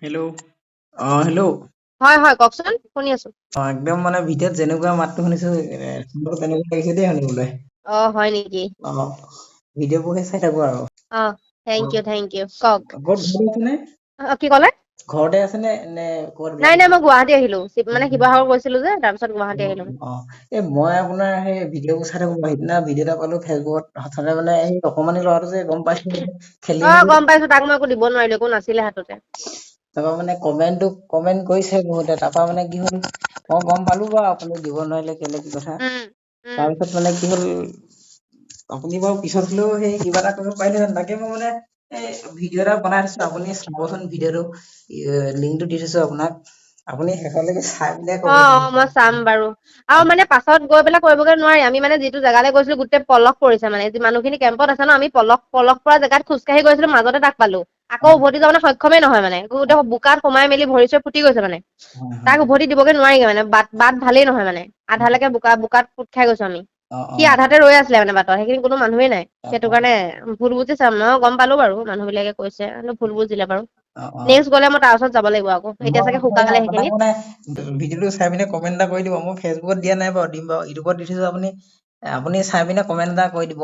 Hello'. Hello'. হয় হয় কওকচোন শুনি আছো। একদম মানে ভিডিঅ'ত যেনেকুৱা মাতটো শুনিছো তোমাক তেনেকুৱা লাগিছে দেই শুনিবলৈ। হয় নেকি? ভিডিঅ'বোৰহে চাই থাকো আৰু। থেংক ইউ কওক। ক'ত ঘৰতে আছে নে? কি ক'লে? ঘৰতে আছে নে ক'ৰবাত নাই ওলাই নাই গৈছে? মই গুৱাহাটী আহিলো মানে শিৱসাগৰ গৈছিলো যে তাৰপিছত গুৱাহাটী আহিলো। মই আপোনাৰ সেই ভিডিঅ'বোৰ চাই থাকো সিদিনা ভিডিঅ' এটা পালো ফেচবুকত হঠাতে মানে এই অকমানি ল'ৰাটো যে গম পাইছো খেলি মেলি গম পাইছো তাক মই একো দিব নোৱাৰিলো একো নাছিলে হাততে। তাৰপৰা মানে কমেন্ট কৰিছে বহুতে তাৰপৰা মানে কি হ'ল মই গম পালো বাৰু আপুনি দিব নোৱাৰিলে কেলে কি কথা। তাৰপিছত মানে কি হ'ল আপুনি বাৰু পিছত হলেও সেই কিবা এটা কৰিব পাৰিলেহেঁতেন তাকে মই মানে এই ভিডিঅ' এটা বনাই থৈছো আপুনি চাবচোন ভিডিঅ'টো লিংকটো দি থৈছো আপোনাক আপুনি শেষলৈকে চাই পেলাই ক'ব। মই চাম বাৰু আৰু মানে পাছত গৈ পেলাই কৰিবগে নোৱাৰি আমি মানে যিটো জেগালৈ গৈছিলো গোটেই পলস পৰিছে মানে মানুহখিনি কেম্পত আছে ন আমি পলস পৰা জেগাত খোজকাঢ়ি গৈছিলো মাজতে তাক পালো আকৌ উভতি যাবলৈ সক্ষমেই নহয় মানে গোটেই বোকাত সোমাই মেলি ভৰি চৰি ফুটি গৈছে মানে তাক উভতি দিবগে নোৱাৰিগে মানে বাট ভালেই নহয় মানে আধালৈকে বোকাত পোট খাই গৈছো আমি সি আধাতে ৰৈ আছিলে মানে বাটত সেইখিনি কোনো মানুহেই নাই সেইটো কাৰণে ভুল বুজিছে মই গম পালো বাৰু মানুহ বিলাকে কৈছে ভুল বুজিলে বাৰু নেক্সট গ'লে মই তাৰ ওচৰত যাব লাগিব আকৌ এতিয়া চাগে শুকালে আপোনাক সেইখিনিত মানে ভিডিঅ'টো চাই পিনে কমেন্ট এটা কৰি দিব মই ফেচবুকত দিয়া নাই বাৰু দিম বাৰু ইউটিউবত দি থৈছো আপুনি চাই পিনে কমেন্ট এটা কৰি দিব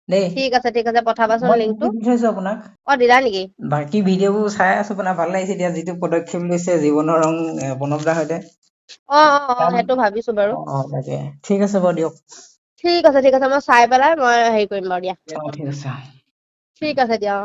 দেই। ঠিক আছে পঠাবাচোন মই লিংকটো। লিংকটো দি থৈছো আপোনাক। দিলা নেকি? বাকী ভিডিঅ'বোৰ চাই আছো আপোনাৰ ভাল লাগিছে এতিয়া যিটো পদক্ষেপ লৈছে জীৱনৰ ৰং প্ৰণৱ দাৰ সৈতে। সেইটো ভাবিছো বাৰু। তাকে ঠিক আছে বাৰু দিয়ক। ঠিক আছে মই চাই পেলাই মই হেৰি কৰিম বাৰু দিয়া। ঠিক আছে। ঠিক আছে দিয়া।